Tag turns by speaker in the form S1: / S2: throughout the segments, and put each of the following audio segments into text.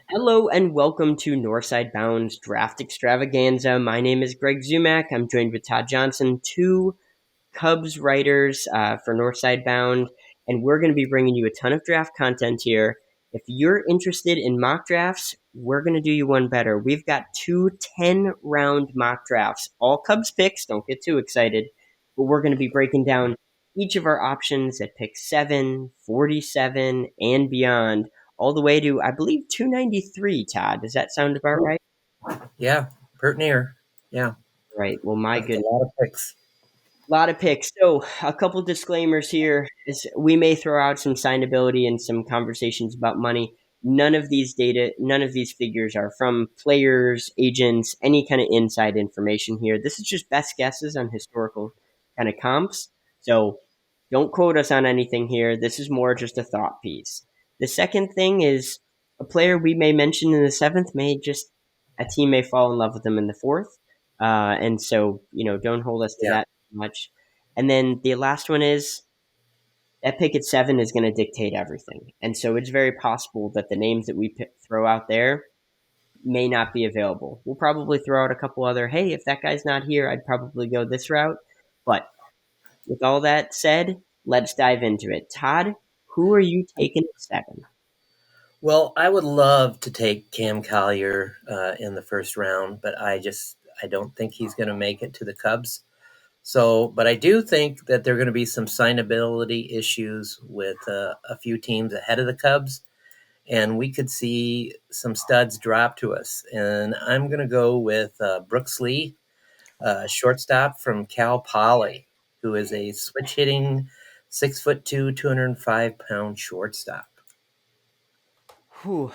S1: Hello and welcome to Northside Bound's Draft Extravaganza. My name is Greg Zumak. I'm joined with Todd Johnson, two Cubs writers for Northside Bound, and we're going to be bringing you a ton of draft content here. If you're interested in mock drafts, we're going to do you one better. We've got two 10-round mock drafts, all Cubs picks. Don't get too excited, but we're going to be breaking down each of our options at pick 7, 47, and beyond, all the way to, I believe, 293, Todd. Does that sound about right?
S2: Yeah, pert near. Yeah,
S1: Right. Well, my
S2: that's a
S1: goodness.
S2: lot of picks.
S1: A lot of picks. So, a couple disclaimers here is we may throw out some signability and some conversations about money. None of these figures are from players, agents, any kind of inside information here. This is just best guesses on historical kind of comps. So, don't quote us on anything here. This is more just a thought piece. The second thing is a player we may mention in the seventh may just a team may fall in love with them in the fourth. And so, don't hold us to
S2: Yeah,
S1: that much. And then the last one is that pick at 7 is going to dictate everything. And so it's very possible that the names that we throw out there may not be available. We'll probably throw out a couple other, hey, if that guy's not here, I'd probably go this route. But with all that said, let's dive into it. Todd, who are you taking at 7?
S2: well, I would love to take Cam Collier in the first round, but I don't think he's going to make it to the Cubs. So, but I do think that there are going to be some signability issues with a few teams ahead of the Cubs, and we could see some studs drop to us. And I'm going to go with Brooks Lee, shortstop from Cal Poly, who is a switch hitting 6'2", 205-pound shortstop.
S1: Whew.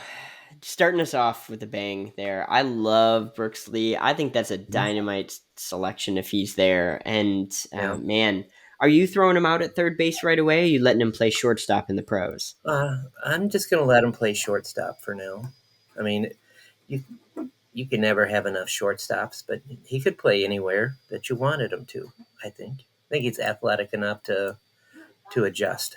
S1: Starting us off with a bang there. I love Brooks Lee. I think that's a dynamite selection if he's there. And
S2: Yeah.
S1: man, are you throwing him out at third base right away? Or are you letting him play shortstop in the pros?
S2: I'm just going to let him play shortstop for now. I mean, you you can never have enough shortstops, but he could play anywhere that you wanted him to. I think he's athletic enough to adjust.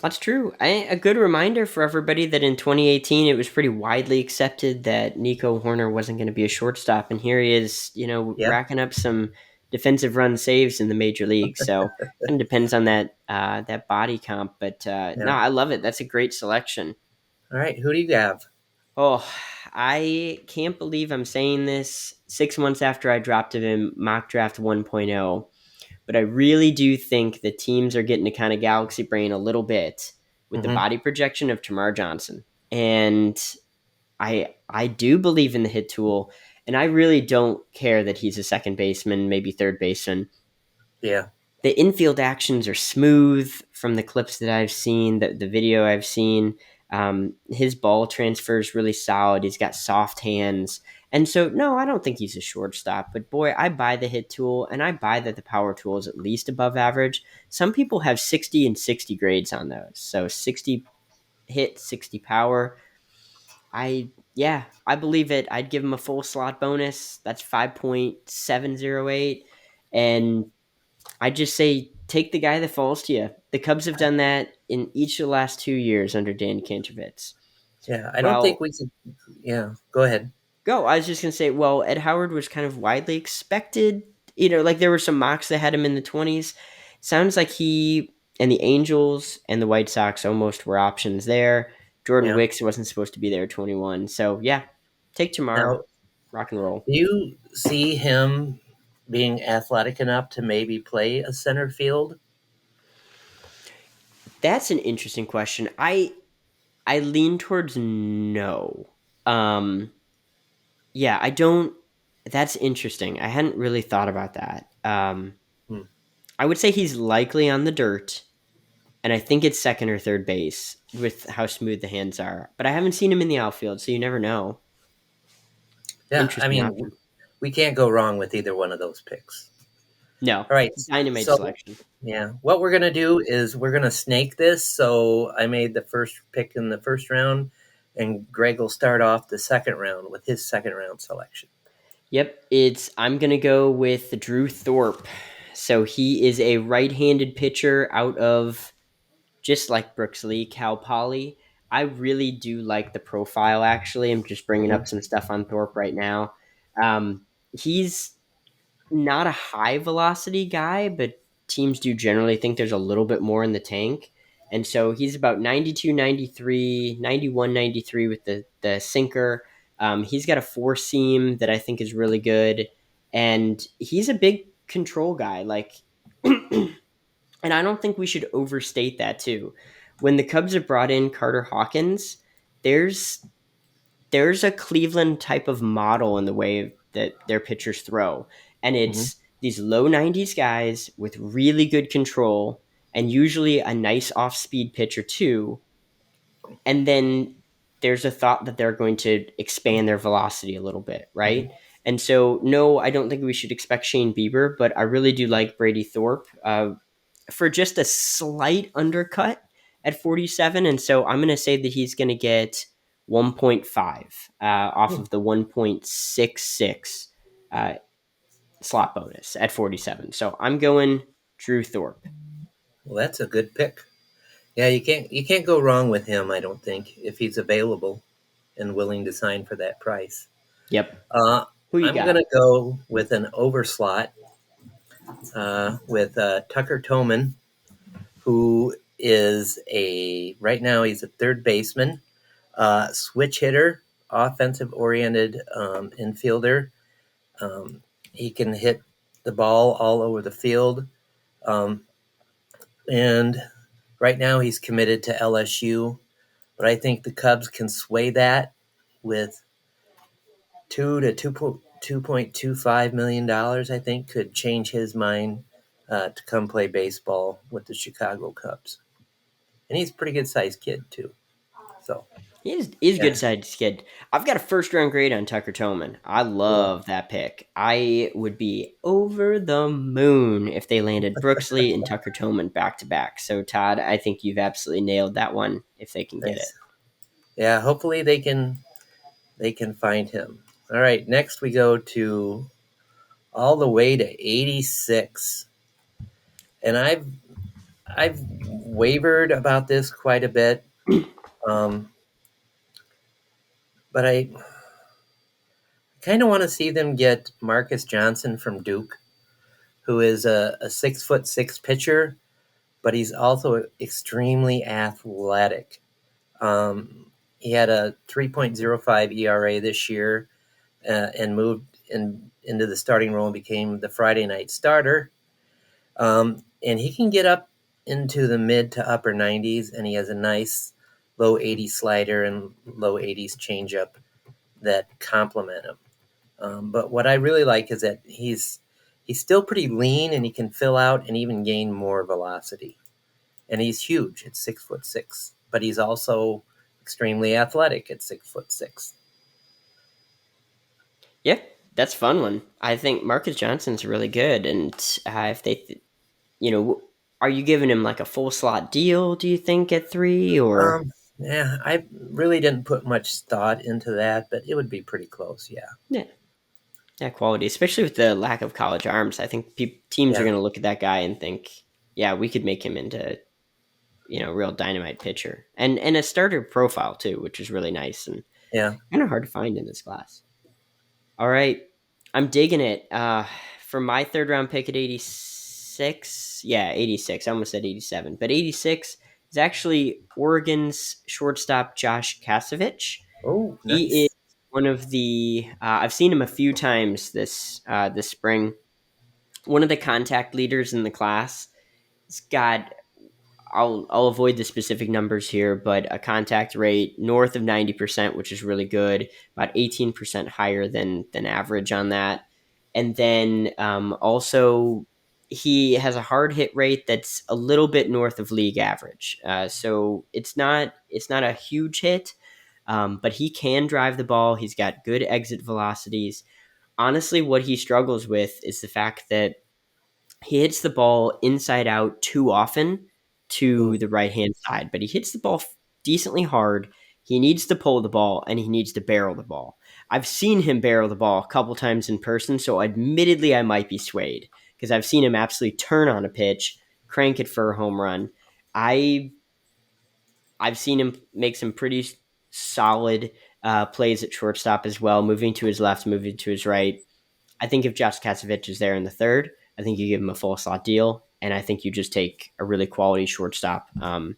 S1: That's true. A good reminder for everybody that in 2018 it was pretty widely accepted that Nico Horner wasn't going to be a shortstop, and here he is,
S2: Yeah,
S1: racking up some defensive run saves in the major league. So kind of depends on that body comp, but no,
S2: yeah.
S1: I love it. That's a great selection.
S2: All right, who do you have?
S1: Oh, I can't believe I'm saying this 6 months after I dropped him in mock draft 1.0, but I really do think the teams are getting to kind of galaxy brain a little bit with the
S2: Hmm.
S1: body projection of Tamar Johnson. And I do believe in the hit tool, and I really don't care that he's a second baseman, maybe third baseman.
S2: Yeah,
S1: The infield actions are smooth from the clips that I've seen, the video I've seen. His ball transfer is really solid. He's got soft hands. And so, no, I don't think he's a shortstop. But boy, I buy the hit tool, and I buy that the power tool is at least above average. Some people have 60 and 60 grades on those. So 60 hit, 60 power. I believe it. I'd give him a full slot bonus. That's 5.708. And I just say take the guy that falls to you. The Cubs have done that in each of the last 2 years under Dan Kantrovitz.
S2: yeah. I don't think
S1: Well,
S2: we could. Yeah, go ahead.
S1: go. I was just gonna say. Well, Ed Howard was kind of widely expected. Like there were some mocks that had him in the 20s. Sounds like he and the Angels and the White Sox almost were options there. Jordan
S2: Yeah.
S1: Wicks wasn't supposed to be there at 21. So yeah, take Jamar,
S2: Now,
S1: rock and roll.
S2: do you see him being athletic enough to maybe play a center field?
S1: That's an interesting question. I lean towards no. Um, yeah, I don't. That's interesting. I hadn't really thought about that.
S2: Hmm.
S1: I would say he's likely on the dirt, and I think it's second or third base with how smooth the hands are. But I haven't seen him in the outfield, so you never know.
S2: Yeah, I
S1: Interesting
S2: mean,
S1: option.
S2: we can't go wrong with either one of those picks.
S1: No,
S2: All right.
S1: dynamite
S2: So,
S1: selection.
S2: yeah, what we're going to do is we're going to snake this. So, I made the first pick in the first round, and Greg will start off the second round with his second round selection.
S1: Yep, it's I'm gonna go with Drew Thorpe. So he is a right-handed pitcher out of just like Brooks Lee, Cal Poly. I really do like the profile. Actually, I'm just bringing up
S2: Mhm.
S1: some stuff on Thorpe right now. He's not a high velocity guy, but teams do generally think there's a little bit more in the tank. And so he's about 92, 93, 91, 93 with the sinker. He's got a four seam that I think is really good. And he's a big control guy. Like, and I don't think we should overstate that too. When the Cubs have brought in Carter Hawkins, there's there's a Cleveland type of model in the way that their pitchers throw. And
S2: Mhm.
S1: it's these low 90s guys with really good control and usually a nice off speed pitcher too. And then there's a thought that they're going to expand their velocity a little bit,
S2: Mhm.
S1: right? And so, no, I don't think we should expect Shane Bieber, but I really do like Brady Thorpe for just a slight undercut at 47. And so I'm going to say that he's going to get 1.5 off
S2: Hmm.
S1: of the 1.66 uh, slot bonus at 47. So I'm going Drew Thorpe.
S2: Well, that's a good pick. Yeah, you can't go wrong with him. I don't think if he's available and willing to sign for that price.
S1: Yep.
S2: Uh,
S1: Who you
S2: I'm
S1: got?
S2: gonna go with an overslot with Tucker Toman, who is a right now he's a third baseman, switch hitter, offensive oriented infielder. Um, he can hit the ball all over the field, um, and right now he's committed to LSU. But I think the Cubs can sway that with $2 to $2.25 million. I think could change his mind to come play baseball with the Chicago Cubs. And he's a pretty good sized kid too. So
S1: He's a good
S2: yeah,
S1: sized kid. I've got a first round grade on Tucker Toman. I
S2: cool.
S1: love that pick. I would be over the moon if they landed Brooksley and Tucker Toman back to back. So Todd, I think you've absolutely nailed that one if they can get it.
S2: Nice. Yeah, hopefully they can find him. All right, next we go to all the way to 86. And I've wavered about this quite a bit. Um, but I kind of want to see them get Marcus Johnson from Duke, who is a 6'6" pitcher, but he's also extremely athletic. He had a 3.05 ERA this year and moved into the starting role and became the Friday night starter. And he can get up into the mid to upper 90s, and he has a nice low 80s slider and low 80s changeup that complement him. But what I really like is that he's still pretty lean and he can fill out and even gain more velocity. And he's huge at 6'6", but he's also extremely athletic at 6'6".
S1: Yeah, that's a fun one. I think Marcus Johnson's really good, and if they, are you giving him like a full slot deal? Do you think at three or?
S2: Yeah, I really didn't put much thought into that, but it would be pretty close. Yeah,
S1: Yeah, yeah, quality, especially with the lack of college arms. I think teams are
S2: yeah,
S1: going to look at that guy and think, yeah, we could make him into real dynamite pitcher and a starter profile too, which is really nice and
S2: yeah.
S1: kind of hard to find in this class. All right, I'm digging it. For my third round pick at 86, yeah, 86. I almost said 87, but 86 is actually Oregon's shortstop Josh Kasevich.
S2: Oh,
S1: He is
S2: nice.
S1: one of the I've seen him a few times this spring. One of the contact leaders in the class. He's got I'll avoid the specific numbers here, but a contact rate north of 90%, which is really good, about 18% higher than average on that. And then also he has a hard hit rate that's a little bit north of league average. So it's not a huge hit, but he can drive the ball. He's got good exit velocities. Honestly, what he struggles with is the fact that he hits the ball inside out too often to
S2: Oh,
S1: the right hand side, but he hits the ball decently hard. He needs to pull the ball and he needs to barrel the ball. I've seen him barrel the ball a couple times in person, so admittedly I might be swayed because I've seen him absolutely turn on a pitch, crank it for a home run. I I've seen him make some pretty solid plays at shortstop as well, moving to his left, moving to his right. I think if Josh Katsevich is there in the third, I think you give him a full slot deal, and I think you just take a really quality shortstop and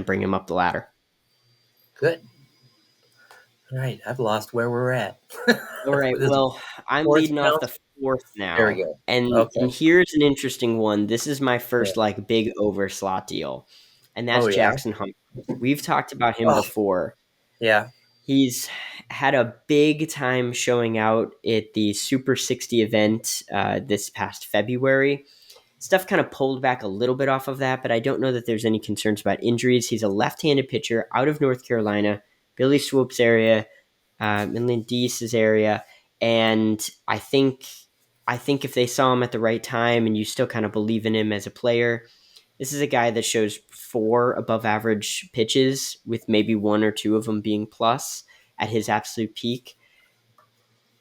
S1: bring him up the ladder.
S2: Good. All right. I've lost where we're at.
S1: All right.
S2: This is
S1: Well, I'm
S2: fourth
S1: leading off
S2: round.
S1: the fourth
S2: There we
S1: now,
S2: go.
S1: and
S2: Okay.
S1: here's an interesting one. This is my
S2: Yeah.
S1: first like big over slot deal, and that's
S2: Oh yeah.
S1: Jackson Hunt. We've talked about him
S2: Oh
S1: before.
S2: yeah.
S1: He's had a big time showing out at the Super 60 event this past February. Stuff kind of pulled back a little bit off of that, but I don't know that there's any concerns about injuries. He's a left-handed pitcher out of North Carolina, Billy Swoop's area, Midland Deese's area, and I think if they saw him at the right time and you still kind of believe in him as a player, this is a guy that shows four above average pitches with maybe one or two of them being plus at his absolute peak.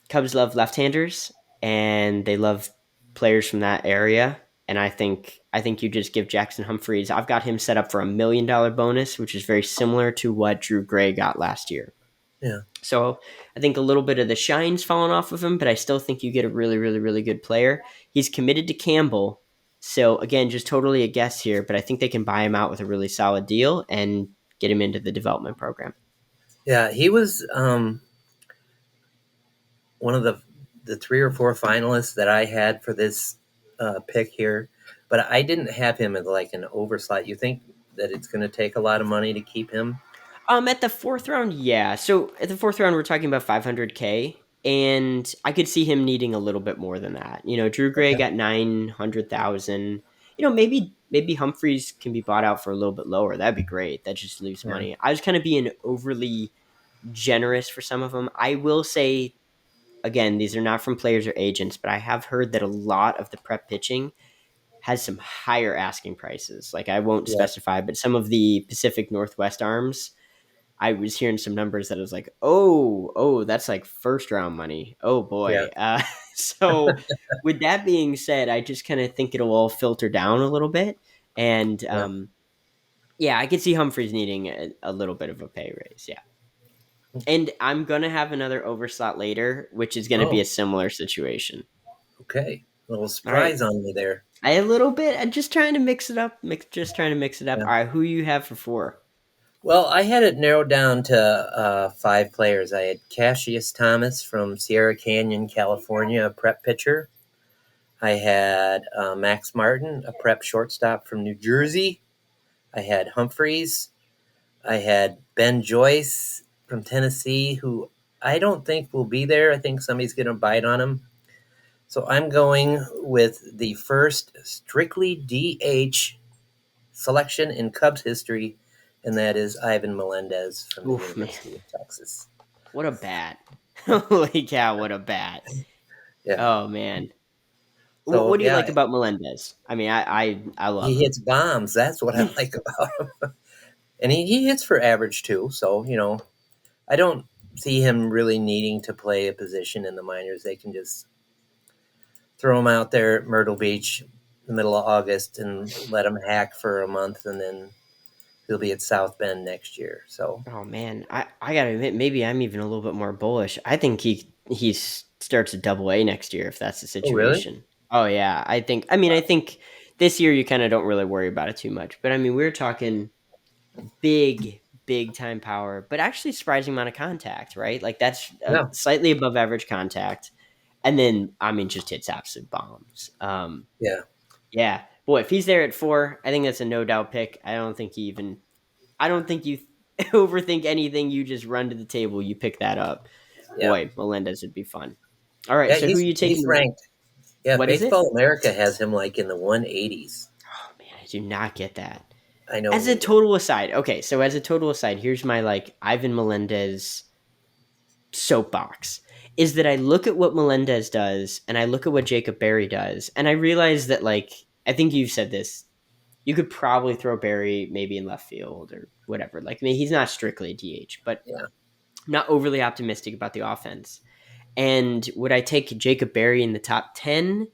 S1: Cubs love left-handers and they love players from that area. And I think you just give Jackson Humphreys. I've got him set up for $1 million bonus, which is very similar to what Drew Gray got last year.
S2: Yeah.
S1: So I think a little bit of the shine's fallen off of him, but I still think you get a really, really, really good player. He's committed to Campbell. So again, just totally a guess here, but I think they can buy him out with a really solid deal and get him into the development program.
S2: Yeah. He was one of the three or four finalists that I had for this pick here, but I didn't have him as like an overslot. You think that it's going to take a lot of money to keep him?
S1: At the fourth round, yeah. So at the fourth round, we're talking about 500K, and I could see him needing a little bit more than that. Drew Gray
S2: Okay.
S1: got 900,000. Maybe Humphreys can be bought out for a little bit lower. That'd be great. That just leaves
S2: Yeah.
S1: money. I was kind of being overly generous for some of them. I will say again, these are not from players or agents, but I have heard that a lot of the prep pitching has some higher asking prices. Like I won't
S2: Yeah.
S1: specify, but some of the Pacific Northwest arms, I was hearing some numbers that I was like, oh, that's like first round money. Oh
S2: Yeah.
S1: boy. So with that being said, I just kind of think it'll all filter down a little bit. And
S2: Yeah.
S1: yeah, I could see Humphreys needing a little bit of a pay raise. Yeah. And I'm going to have another overslot later, which is going to be a
S2: Oh,
S1: similar situation.
S2: okay. A little
S1: All right.
S2: surprise on me there.
S1: A little bit. I'm just trying to mix it up. Just trying to mix it up.
S2: Yeah.
S1: All right. Who you have for four?
S2: Well, I had it narrowed down to five players. I had Cassius Thomas from Sierra Canyon, California, a prep pitcher. I had Max Martin, a prep shortstop from New Jersey. I had Humphreys. I had Ben Joyce from Tennessee, who I don't think will be there. I think somebody's going to bite on him. So I'm going with the first strictly DH selection in Cubs history, and that is Ivan Melendez from the
S1: Oof, man.
S2: University of Texas.
S1: What a bat. Holy cow, what a bat.
S2: Yeah.
S1: Oh, man. What
S2: So
S1: do you
S2: yeah,
S1: like about Melendez? I mean, I love
S2: he
S1: him.
S2: hits bombs. That's what I like about him. And he hits for average too. So, I don't see him really needing to play a position in the minors. They can just throw him out there at Myrtle Beach in the middle of August and let him hack for a month, and then he'll be at South Bend next year. So,
S1: Oh, man. I got to admit, maybe I'm even a little bit more bullish. I think he starts at double A next year if that's the
S2: oh really?
S1: situation. Oh, yeah. I think this year you kind of don't really worry about it too much. But I mean, we're talking big time power, but actually surprising amount of contact, right? Like that's
S2: Yeah,
S1: slightly above average contact, and then I mean just hits absolute bombs.
S2: yeah,
S1: Yeah, boy, if he's there at four, I think that's a no doubt pick. I don't think you overthink anything. You just run to the table, you pick that up.
S2: yeah,
S1: Boy, Melendez would be fun. All right,
S2: yeah.
S1: so who are you
S2: He's
S1: taking?
S2: ranked. Yeah,
S1: What is it?
S2: Baseball America has him like in the 180s.
S1: Oh man, I do not get that.
S2: I know,
S1: As a
S2: neither.
S1: total aside, okay, so as a total aside, here's my like Ivan Melendez soapbox is that I look at what Melendez does and I look at what Jacob Berry does, and I realize that like I think you've said this, you could probably throw Berry maybe in left field or whatever. Like I mean, he's not strictly a DH, but
S2: Yeah,
S1: I'm not overly optimistic about the offense. And would I take Jacob Berry in the top 10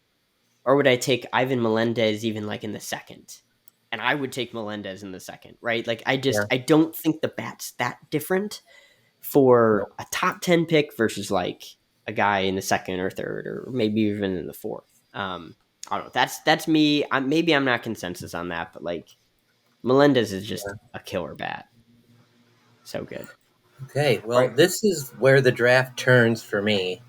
S1: or would I take Ivan Melendez even like in the second? and I would take Melendez in the second, right? Like
S2: Yeah.
S1: I don't think the bat's that different
S2: No.
S1: for a top 10 pick versus like a guy in the second or third or maybe even in the fourth. I don't know. That's me. Maybe I'm not consensus on that, but like Melendez is just
S2: Yeah.
S1: a killer bat. So good.
S2: Okay.
S1: All
S2: Well,
S1: right.
S2: this is where the draft turns for me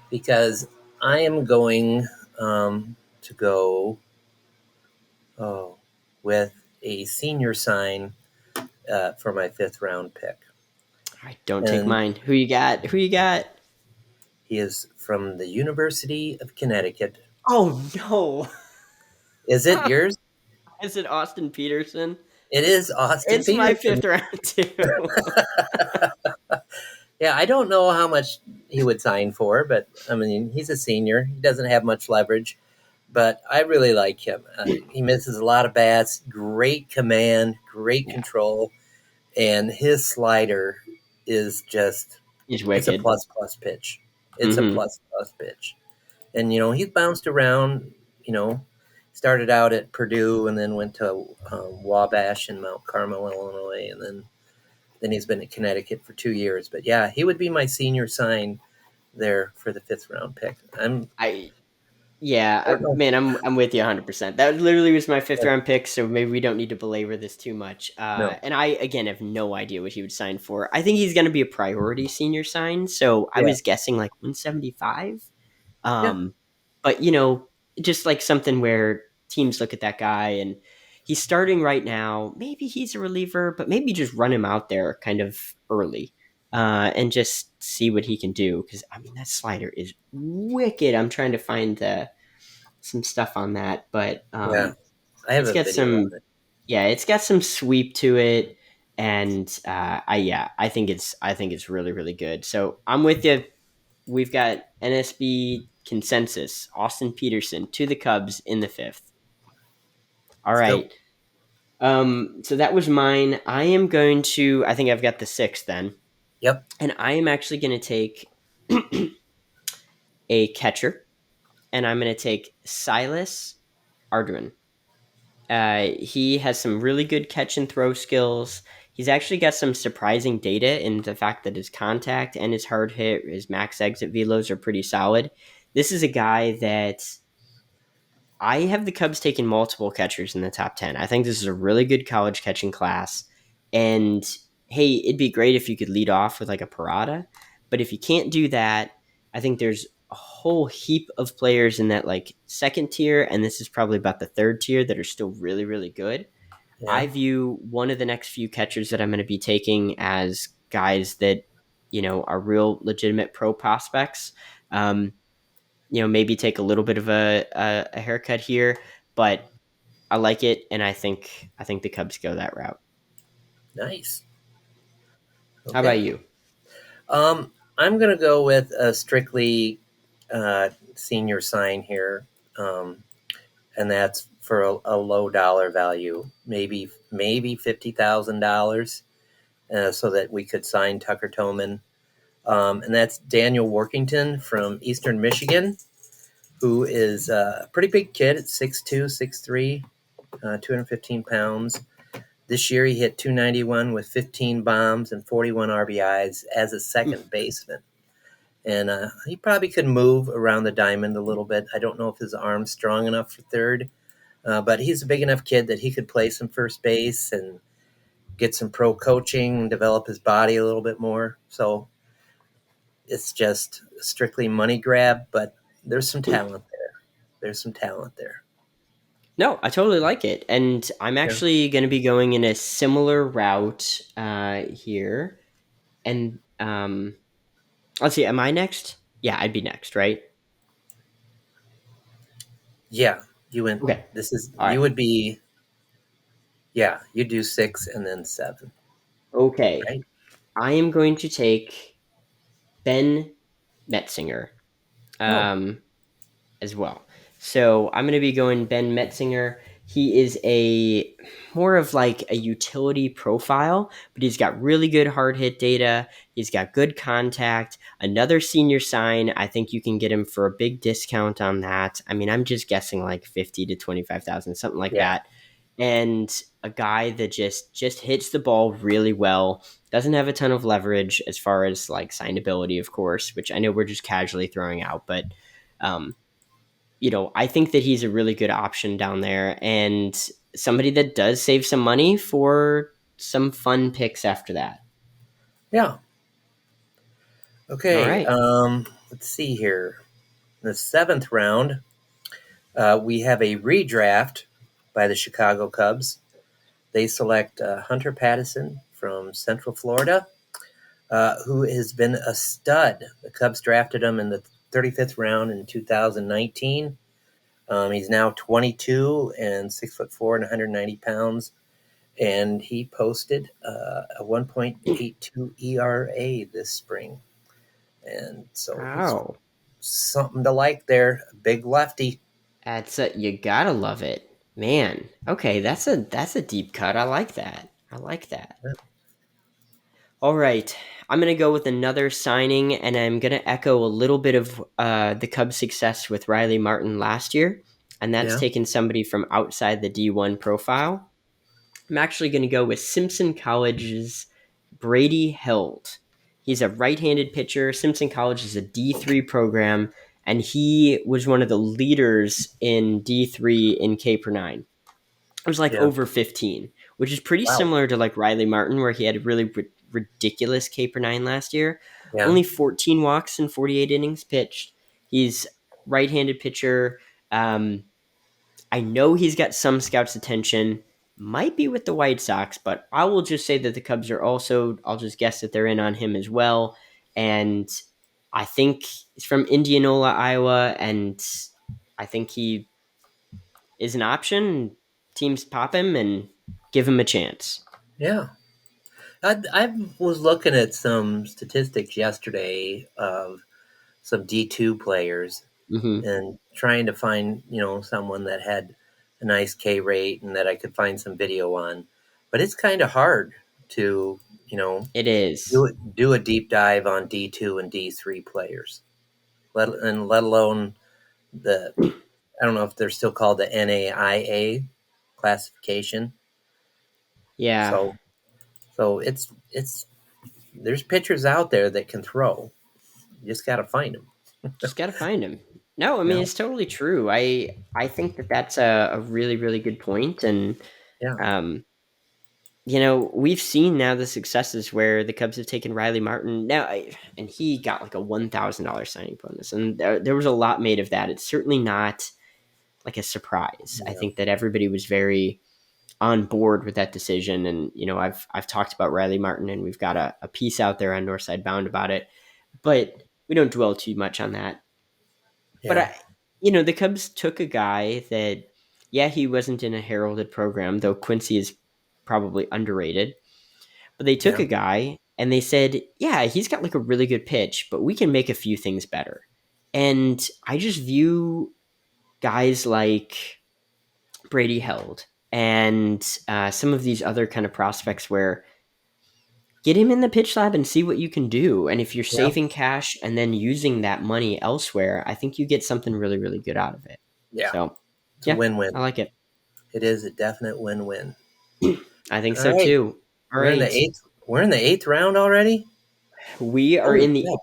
S2: because I am going to go oh, with a senior sign for my fifth round pick.
S1: All right. Don't take
S2: And
S1: mine. Who you got? Who you got?
S2: he is from the University of Connecticut.
S1: Oh no.
S2: Is it yours?
S1: Is it Austin Peterson?
S2: It is Austin
S1: It's my
S2: Peterson.
S1: fifth round too.
S2: Yeah, I don't know how much he would sign for, but I mean, he's a senior. He doesn't have much leverage, but I really like him. He misses a lot of bats, great command, great
S1: Yeah,
S2: control, and his slider is just,
S1: he's
S2: it's a
S1: wicked.
S2: plus plus pitch. It's a
S1: Mm-hmm.
S2: plus plus pitch. And, he's bounced around, started out at Purdue and then went to Wabash in Mount Carmel, Illinois, and then he's been at Connecticut for 2 years. But yeah, he would be my senior sign there for the fifth round pick.
S1: I Yeah,
S2: I don't know.
S1: man, I'm with you 100%. That literally was my fifth
S2: Yeah,
S1: round pick, so maybe we don't need to belabor this too much.
S2: no.
S1: And I again have no idea what he would sign for. I think he's going to be a priority senior sign, so I
S2: Yeah.
S1: was guessing like 175.
S2: Yeah.
S1: Um, but just like something where teams look at that guy and he's starting right now. Maybe he's a reliever, but maybe just run him out there kind of early and just see what he can do. Because I mean, that slider is wicked. I'm trying to find some stuff on that, but
S2: Yeah. I have
S1: it's
S2: a
S1: got
S2: video
S1: some
S2: of it.
S1: yeah, it's got some sweep to it, and I think it's really really good. So I'm with you. We've got NSB consensus. Austin Peterson to the Cubs in the fifth. All
S2: Let's go.
S1: right. So that was mine. I am going to. I think I've got the sixth then,
S2: Yep.
S1: and I am actually going to take a catcher, and I'm going to take Silas Arduin. He has some really good catch and throw skills. He's actually got some surprising data in the fact that his contact and his hard hit, his max exit velos are pretty solid. This is a guy that I have the Cubs taking multiple catchers in the top 10. I think this is a really good college catching class. And hey, it'd be great if you could lead off with like a Parada. But if you can't do that, I think there's a whole heap of players in that like second tier. And this is probably about the third tier that are still really, really good.
S2: Yeah.
S1: I view one of the next few catchers that I'm going to be taking as guys that, are real legitimate pro prospects. Um, maybe take a little bit of a haircut here, but I like it, and I think the Cubs go that route.
S2: Nice.
S1: How about
S2: Okay.
S1: you?
S2: I'm going to go with a strictly senior sign here. And that's for a low dollar value, maybe $50,000, so that we could sign Tucker Toman. And that's Daniel Workington from Eastern Michigan, who is a pretty big kid at 6'2", 6'3", 215 pounds. This year he hit 291 with 15 bombs and 41 RBIs as a
S1: Hmm.
S2: second baseman. And he probably could move around the diamond a little bit. I don't know if his arm's strong enough for third, but he's a big enough kid that he could play some first base and get some pro coaching and develop his body a little bit more. So it's just strictly money grab, but there's some talent there. There's some talent there.
S1: No, I totally like it, and I'm
S2: Yeah.
S1: actually going to be going in a similar route here. And let's see, am I next? Yeah, I'd be next, right?
S2: Yeah. You went,
S1: Okay, all
S2: you
S1: right,
S2: would be, yeah, you do six and then seven,
S1: okay.
S2: right?
S1: I am going to take Ben Metzinger.
S2: Oh,
S1: Um, as well. So I'm going to be going Ben Metzinger. He is a more of like a utility profile, but he's got really good hard hit data. He's got good contact. Another senior sign. I think you can get him for a big discount on that. I mean, I'm just guessing like 50 to 25,000, something like
S2: yeah.
S1: that. and a guy that just hits the ball really well. Doesn't have a ton of leverage as far as like signability, of course, which I know we're just casually throwing out, but um, I think that he's a really good option down there and somebody that does save some money for some fun picks after that.
S2: Yeah.
S1: All
S2: Okay.
S1: right.
S2: Let's see here. In the seventh round, we have a redraft by the Chicago Cubs. They select Hunter Pattison from Central Florida, who has been a stud. The Cubs drafted him in the 35th round in 2019. He's now 22 and 6'4" and 190 pounds, and he posted a 1.82 ERA this spring, and so he's
S1: Oh,
S2: something to like there. Big lefty.
S1: you gotta love it, man. Okay, that's a deep cut. I like that. I like that. All right, I'm gonna go with another signing, and I'm gonna echo a little bit of the Cubs' success with Riley Martin last year, and that's
S2: Yeah,
S1: taking somebody from outside the D1 profile. I'm actually going to go with Simpson College's Brady Held. He's a right-handed pitcher. Simpson College is a D3 program, and he was one of the leaders in D3 in K per nine. It was like
S2: yeah.
S1: over 15, which is pretty
S2: Wow.
S1: similar to like Riley Martin, where he had a really ridiculous K per nine last year.
S2: Yeah,
S1: Only 14 walks and 48 innings pitched. He's right-handed pitcher. Um, I know he's got some scouts' attention. Might be with the White Sox, but I will just say that the Cubs are also, I'll just guess that they're in on him as well. And I think he's from Indianola, Iowa, and I think he is an option. Teams pop him and give him a chance.
S2: yeah. I was looking at some statistics yesterday of some D2 players
S1: Hmm.
S2: and trying to find, someone that had a nice K rate and that I could find some video on. But it's kind of hard to, you know,
S1: It is.
S2: do a deep dive on D2 and D3 players. Let alone the I don't know if they're still called the NAIA classification.
S1: Yeah,
S2: So it's there's pitchers out there that can throw. You just got to find them.
S1: just got to find him. No, I mean,
S2: Yeah,
S1: it's totally true. I think that that's a really, really good point. And,
S2: yeah,
S1: um, we've seen now the successes where the Cubs have taken Riley Martin now, and he got like a $1,000 signing bonus, and there was a lot made of that. It's certainly not like a surprise. I
S2: yeah,
S1: think that everybody was very on board with that decision, and I've talked about Riley Martin, and we've got a piece out there on Northside Bound about it, but we don't dwell too much on that. But
S2: yeah,
S1: the Cubs took a guy that, yeah, he wasn't in a heralded program, though Quincy is probably underrated. But they took
S2: yeah,
S1: a guy and they said, yeah, he's got like a really good pitch, but we can make a few things better. And I just view guys like Brady Held and some of these other kind of prospects where get him in the pitch lab and see what you can do. And if you're
S2: yeah,
S1: saving cash and then using that money elsewhere, I think you get something really, really good out of it.
S2: yeah.
S1: So,
S2: It's a
S1: yeah, I
S2: win-win.
S1: like it.
S2: It is a definite win-win.
S1: I think
S2: All
S1: so
S2: right,
S1: too. All
S2: we're in the
S1: right.
S2: eighth. We're in the eighth round already.
S1: We are
S2: Holy
S1: in the
S2: crap!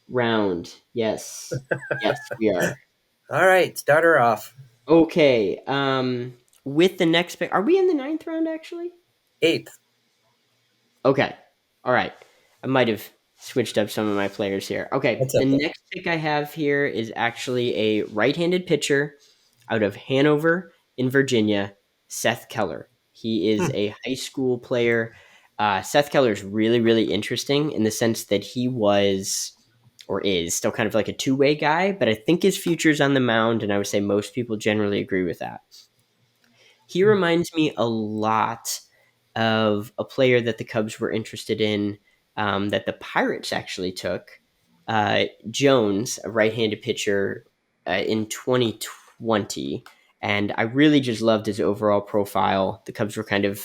S1: round. Yes. Yes, we are.
S2: All right, start her off.
S1: Okay. With the next pick, are we in the ninth round actually?
S2: Eighth.
S1: Okay. All right. I might have switched up some of my players here. Okay.
S2: That's
S1: The
S2: okay.
S1: next pick I have here is actually a right-handed pitcher out of Hanover in Virginia, Seth Keller. He is
S2: Hmm.
S1: a high school player. Seth Keller is really, really interesting in the sense that he was or is still kind of like a two-way guy, but I think his future's on the mound, and I would say most people generally agree with that. He reminds me a lot of a player that the Cubs were interested in, that the Pirates actually took. Jones, a right-handed pitcher, in 2020, and I really just loved his overall profile. The Cubs were kind of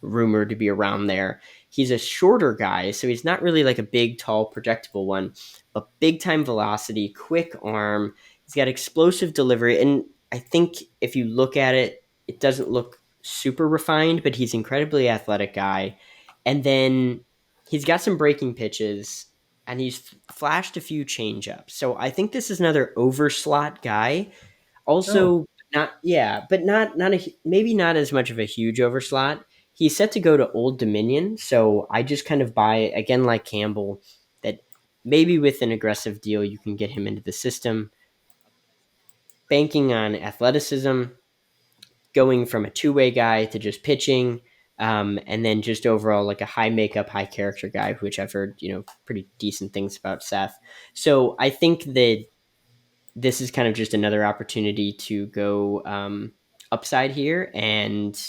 S1: rumored to be around there. He's a shorter guy, so he's not really like a big, tall, projectable one, but big time velocity, quick arm. He's got explosive delivery, and I think if you look at it, it doesn't look super refined, but he's incredibly athletic guy. And then he's got some breaking pitches, and he's flashed a few changeups. So I think this is another overslot guy.
S2: Oh,
S1: Also, not yeah, but not a maybe not as much of a huge overslot. He's set to go to Old Dominion, so I just kind of buy again like Campbell that maybe with an aggressive deal you can get him into the system, banking on athleticism, going from a two-way guy to just pitching, and then just overall like a high makeup, high character guy, which I've heard pretty decent things about Seth. So I think that this is kind of just another opportunity to go upside here, and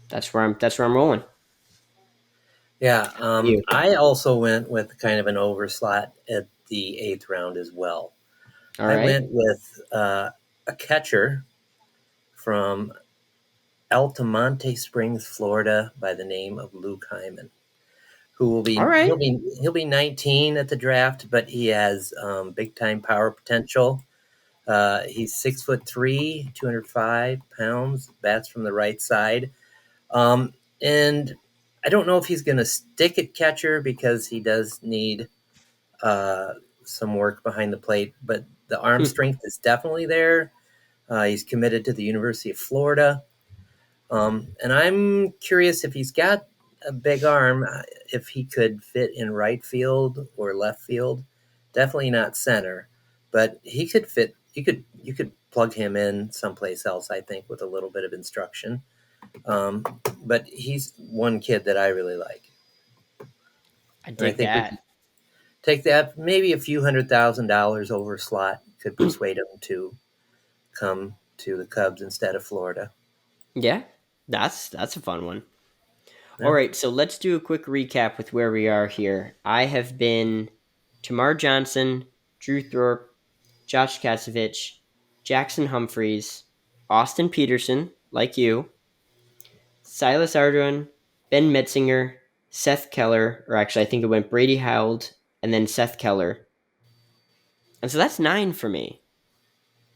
S1: that's where I'm rolling.
S2: yeah.
S1: You
S2: I also went with kind of an overslot at the eighth round as well.
S1: all
S2: I
S1: right?
S2: went with a catcher from Altamonte Springs, Florida, by the name of Luke Hyman, who will
S1: All
S2: be
S1: right.
S2: he'll be 19 at the draft, but he has big time power potential. He's 6'3", 205 pounds. Bats from the right side, and I don't know if he's going to stick at catcher because he does need uh, some work behind the plate. But the arm
S1: Hmm.
S2: strength is definitely there. He's committed to the University of Florida. And I'm curious if he's got a big arm, if he could fit in right field or left field. Definitely not center, but he could fit. You could plug him in someplace else. I think with a little bit of instruction. Um, but he's one kid that I really like,
S1: I
S2: and I
S1: dig
S2: think we
S1: that.
S2: could take that maybe a few $100,000 over slot could persuade him to come to the Cubs instead of Florida.
S1: Yeah, that's a fun one. All
S2: Yeah.
S1: right, so let's do a quick recap with where we are here. I have been Tamar Johnson, Drew Thorpe, Josh Katsevich, Jackson Humphreys, Austin Peterson, like you, Silas Ardwan, Ben Metzinger, Seth Keller, or actually, I think it went Brady Howell and then Seth Keller. And so that's 9 for me.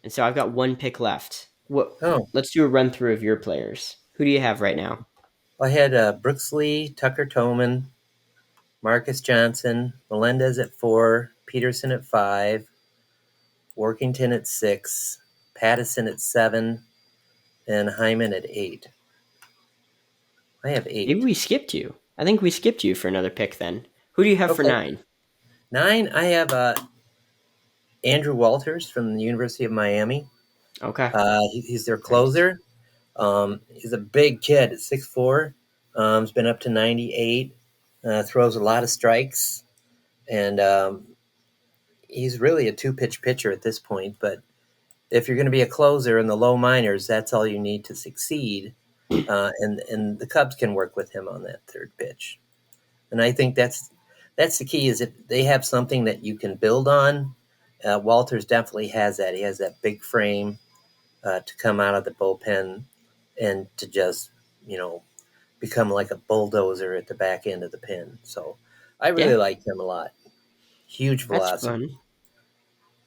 S1: And so I've got one pick left. What?
S2: Oh,
S1: Let's do a run through of your players. Who do you have right now?
S2: I had Brooks Lee, Tucker Toman, Marcus Johnson, Melendez at 4, Peterson at 5, Workington at 6, Pattison at 7, and Hyman at 8. I have
S1: Maybe
S2: 8.
S1: we skipped you. I think we skipped you for another pick then. Who do you have for
S2: Okay.
S1: 9?
S2: 9, I have Andrew Walters from the University of Miami.
S1: Okay.
S2: He's their
S1: Nice.
S2: closer. He's a big kid at 6'4". He's been up to 98. Throws a lot of strikes, and he's really a two-pitch pitcher at this point. But if you're going to be a closer in the low minors, that's all you need to succeed. And the Cubs can work with him on that third pitch. And I think that's the key is if they have something that you can build on. Walters definitely has that. He has that big frame to come out of the bullpen and to just you know become like a bulldozer at the back end of the pin. So I really
S1: Yeah,
S2: like him a lot. Huge
S1: that's
S2: velocity.
S1: fun.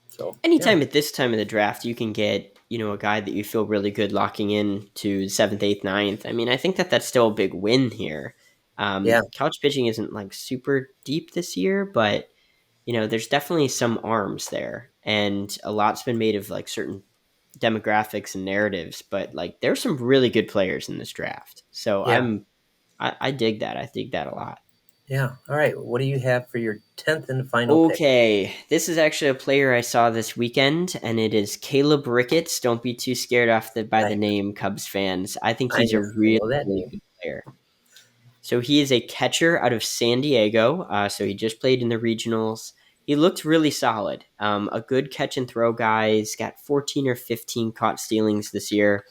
S2: So yeah,
S1: Anytime at this time of the draft, you can get, a guy that you feel really good locking in to 7th, 8th, ninth. I mean, I think that that's still a big win here.
S2: yeah,
S1: College pitching isn't like super deep this year, but, there's definitely some arms there. And a lot's been made of like certain demographics and narratives, but like there's some really good players in this draft. So
S2: yeah,
S1: I dig that. I dig that a lot.
S2: yeah. All right. What do you have for your 10th and final pick?
S1: Okay, this is actually a player I saw this weekend, and it is Caleb Ricketts. Don't be too scared off by the
S2: I
S1: name, Cubs fans. I think
S2: I
S1: he's a
S2: know, I
S1: really,
S2: know that
S1: really
S2: name.
S1: good player. So he is a catcher out of San Diego. So he just played in the regionals. He looked really solid. A good catch and throw guy. He's got 14 or 15 caught stealings this year.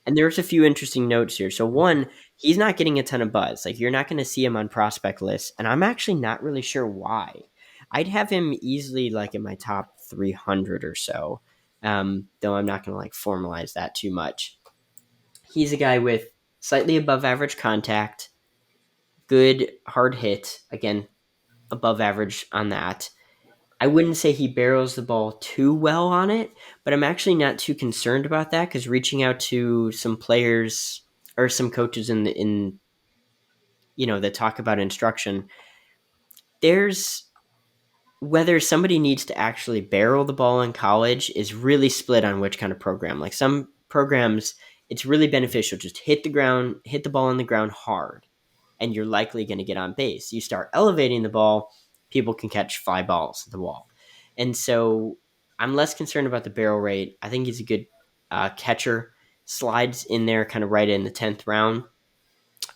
S1: And there's a few interesting notes here. So one, he's not getting a ton of buzz. Like you're not going to see him on prospect lists, and I'm actually not really sure why. I'd have him easily like in my top 300 or so. Though I'm not going to like formalize that too much. He's a guy with slightly above average contact, good hard hit, again above average on that. I wouldn't say he barrels the ball too well on it, but I'm actually not too concerned about that because reaching out to some players or some coaches in that talk about instruction, there's whether somebody needs to actually barrel the ball in college is really split on which kind of program. Like some programs, it's really beneficial. Just hit the ball on the ground hard, and you're likely going to get on base. You start elevating the ball, people can catch fly balls at the wall. And so I'm less concerned about the barrel rate. I think he's a good catcher, slides in there kind of right in the 10th round.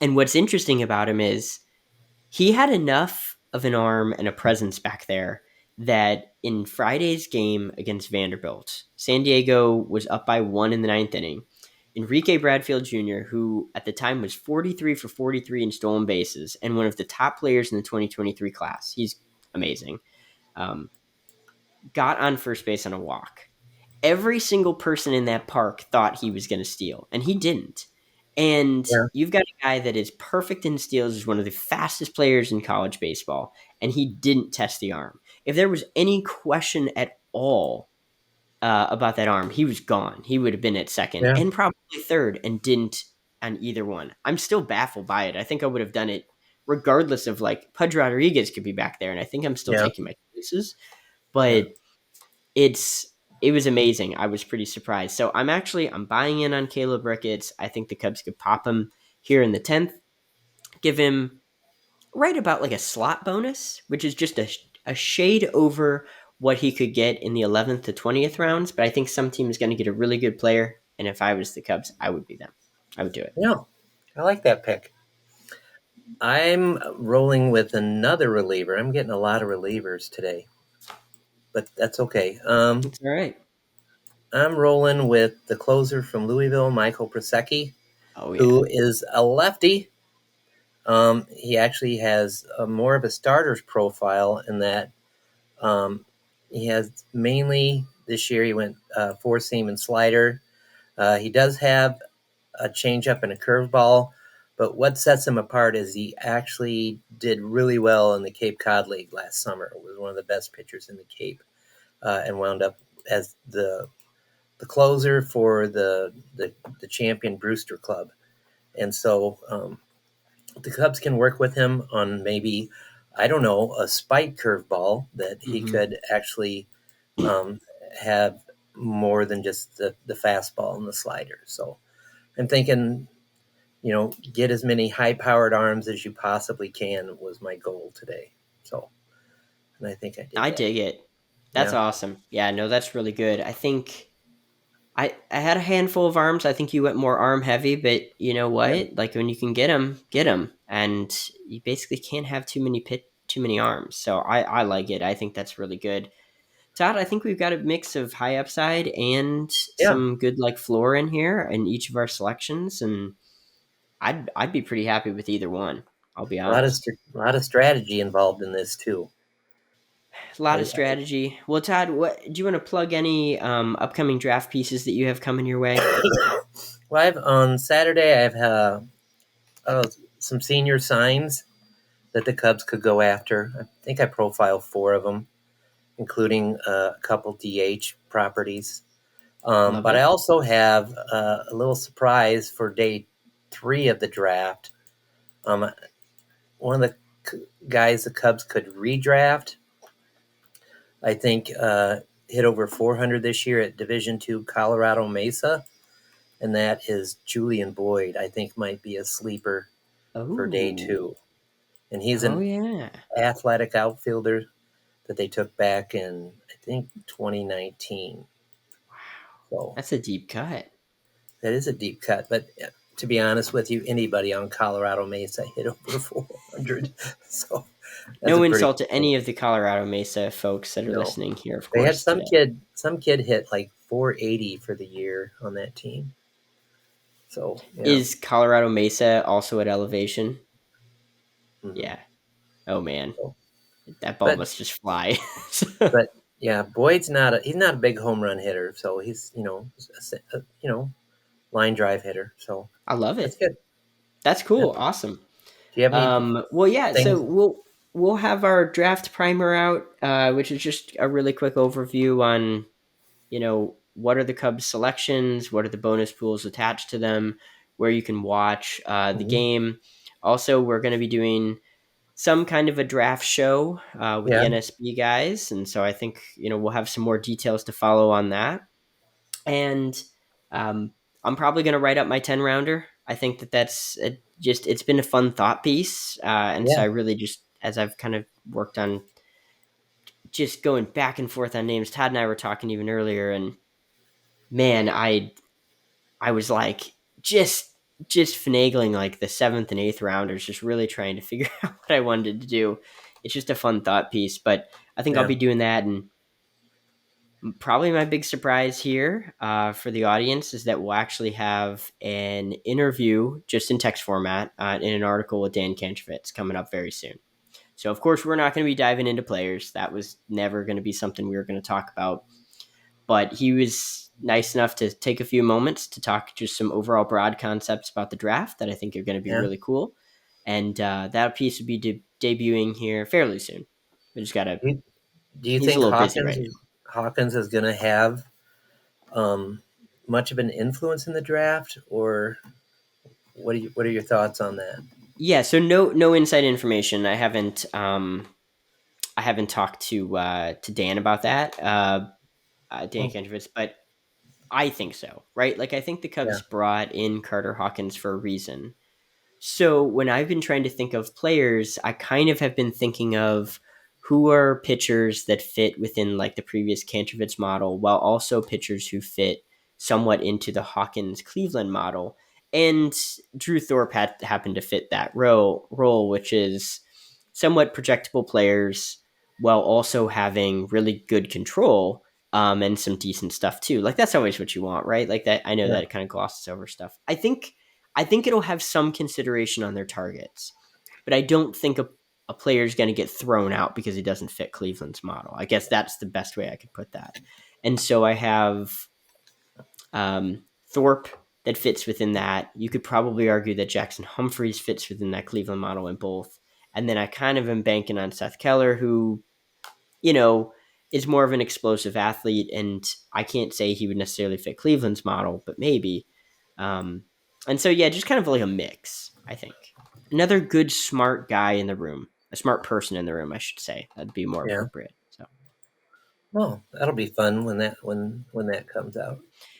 S1: And what's interesting about him is he had enough of an arm and a presence back there that in Friday's game against Vanderbilt, San Diego was up by one in the ninth inning. Enrique Bradfield Jr., who at the time was 43 for 43 in stolen bases and one of the top players in the 2023 class, he's amazing, um, got on first base on a walk. Every single person in that park thought he was going to steal, and he didn't. And
S2: Yeah.
S1: you've got a guy that is perfect in steals, is one of the fastest players in college baseball, and he didn't test the arm. If there was any question at all about that arm, he was gone. He would have been at second
S2: Yeah.
S1: and probably third, and didn't on either one. I'm still baffled by it. I think I would have done it regardless of like Pudge Rodriguez could be back there, and I think I'm still
S2: Yeah.
S1: taking my chances.
S2: Yeah.
S1: But it's it was amazing. I was pretty surprised. So I'm buying in on Caleb Ricketts. I think the Cubs could pop him here in the 10th, give him right about like a slot bonus, which is just a shade over what he could get in the 11th to 20th rounds. But I think some team is going to get a really good player. And if I was the Cubs, I would be them. I would do it.
S2: Yeah. I like that pick. I'm rolling with another reliever. I'm getting a lot of relievers today, but that's okay.
S1: It's all right.
S2: I'm rolling with the closer from Louisville, Michael Prosecki,
S1: Oh, yeah.
S2: who is a lefty. He actually has more of a starter's profile in that he has mainly this year he went four seam and slider. He does have a changeup and a curveball, but what sets him apart is he actually did really well in the Cape Cod League last summer. Was one of the best pitchers in the Cape, and wound up as the closer for the champion Brewster Club. And so the Cubs can work with him on maybe, I don't know, a spike curveball that he
S1: Hmm.
S2: could actually um, have more than just the fastball and the slider. So I'm thinking, get as many high powered arms as you possibly can was my goal today. So, and I think I did
S1: I
S2: that.
S1: dig it. That's
S2: Yeah.
S1: awesome. Yeah, no, that's really good. I think I had a handful of arms. I think you went more arm heavy, but you know
S2: Yeah.
S1: what? Like when you can get them, and you basically can't have too many arms. So I like it. I think that's really good. Todd, I think we've got a mix of high upside and
S2: Yeah.
S1: some good like floor in here in each of our selections, and I'd be pretty happy with either one. I'll be honest.
S2: A lot of strategy involved in this too.
S1: A lot of
S2: I,
S1: strategy. Well, Todd, what do you want to plug any upcoming draft pieces that you have coming your way?
S2: well, on Saturday I have some senior signs that the Cubs could go after. I think I profiled four of them, including a couple DH properties.
S1: Love
S2: But I
S1: it.
S2: also have a little surprise for day three of the draft. Um, One of the guys the Cubs could redraft, I think, hit over 400 this year at Division II Colorado Mesa, and that is Julian Boyd. I think might be a sleeper for day
S1: Oh,
S2: two, and he's
S1: oh
S2: an
S1: yeah.
S2: athletic outfielder that they took back in I think 2019. So
S1: That's a deep cut.
S2: that is a deep cut, but to be honest with you, anybody on Colorado Mesa hit over 400, so that's
S1: No
S2: a pretty
S1: insult to any of the Colorado Mesa folks that are
S2: no.
S1: listening here, of
S2: They had
S1: course, today.
S2: some kid hit like 480 for the year on that team. So yeah.
S1: Is Colorado Mesa also at elevation?
S2: Hmm.
S1: Yeah. Oh man,
S2: So,
S1: that ball
S2: but
S1: must just fly.
S2: but yeah, Boyd's he's not a big home run hitter, so he's line drive hitter. So
S1: I love
S2: that's
S1: it.
S2: good.
S1: That's
S2: Yeah.
S1: cool. Awesome.
S2: Do you have any
S1: Well, yeah. So
S2: things?
S1: we'll have our draft primer out, which is just a really quick overview on what are the Cubs selections, what are the bonus pools attached to them. where you can watch the
S2: Mhm.
S1: game. Also, we're going to be doing some kind of a draft show with the
S2: Yeah,
S1: NSB guys, and so I think we'll have some more details to follow on that. And I'm probably going to write up my 10 rounder. I think that's it's been a fun thought piece, and so
S2: yeah,
S1: I really just as I've kind of worked on just going back and forth on names. Todd and I were talking even earlier, and man, I was like just just finagling like the seventh and eighth rounders, just really trying to figure out what I wanted to do. It's just a fun thought piece, but I think I'll
S2: yeah,
S1: be doing that. And probably my big surprise here for the audience is that we'll actually have an interview just in text format in an article with Dan Kanchovitz coming up very soon. So, of course, we're not going to be diving into players. That was never going to be something we were going to talk about. But he was nice enough to take a few moments to talk just some overall broad concepts about the draft that I think are going to be
S2: yeah.
S1: really cool. And that piece will be debuting here fairly soon. We just got to,
S2: Do you, do you
S1: he's a
S2: think
S1: little busy right now.
S2: Hawkins is going to have um, much of an influence in the draft, or what are your thoughts on that?
S1: Yeah, so no inside information. I haven't talked to Dan about that, Dan
S2: Oh,
S1: Kendricks, but I think so, right? Like I think the
S2: yeah,
S1: Cubs brought in Carter Hawkins for a reason. So when I've been trying to think of players, I kind of have been thinking of who are pitchers that fit within like the previous Kantrovitz model, while also pitchers who fit somewhat into the Hawkins Cleveland model. And Drew Thorpe happened to fit that role, which is somewhat projectable players while also having really good control and some decent stuff too. Like that's always what you want, right? Like that. I know
S2: yeah,
S1: that it kind of glosses over stuff. I think it'll have some consideration on their targets, but I don't think a player is going to get thrown out because he doesn't fit Cleveland's model. I guess that's the best way I could put that. And so I have Thorpe that fits within that. You could probably argue that Jackson Humphreys fits within that Cleveland model in both. And then I kind of am banking on Seth Keller, who you know, is more of an explosive athlete, and I can't say he would necessarily fit Cleveland's model, but maybe. Um, and so, yeah, just kind of like a mix, I think. Another good, smart guy in the room, a smart person in the room, I should say. That'd be more
S2: yeah.
S1: appropriate. So,
S2: Oh, that'll be fun when that comes out.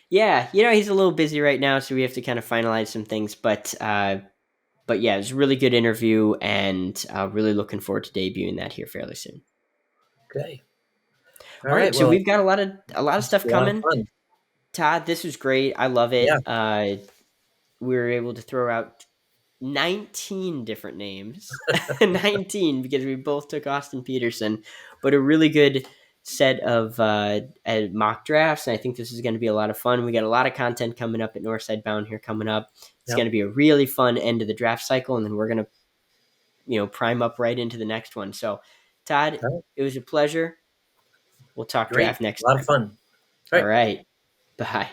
S1: yeah, he's a little busy right now, so we have to kind of finalize some things, but yeah, it was a really good interview, and really looking forward to debuting that here fairly soon.
S2: Okay. All
S1: All right,
S2: right.
S1: so
S2: Well,
S1: we've got a lot of
S2: this is
S1: stuff
S2: a lot of
S1: coming.
S2: fun.
S1: Todd, this was great. I love
S2: Yeah.
S1: it. We were able to throw out 19 different names, 19 because we both took Austin Peterson, but a really good set of mock drafts. And I think this is going to be a lot of fun. We got a lot of content coming up at Northside Bound here coming up. It's going
S2: Yep.
S1: to be a really fun end of the draft cycle, and then we're going to prime up right into the next one. So, Todd,
S2: All right.
S1: it was a pleasure. We'll talk
S2: Great.
S1: draft next
S2: A lot of
S1: time.
S2: fun. All
S1: All
S2: right.
S1: right. Bye.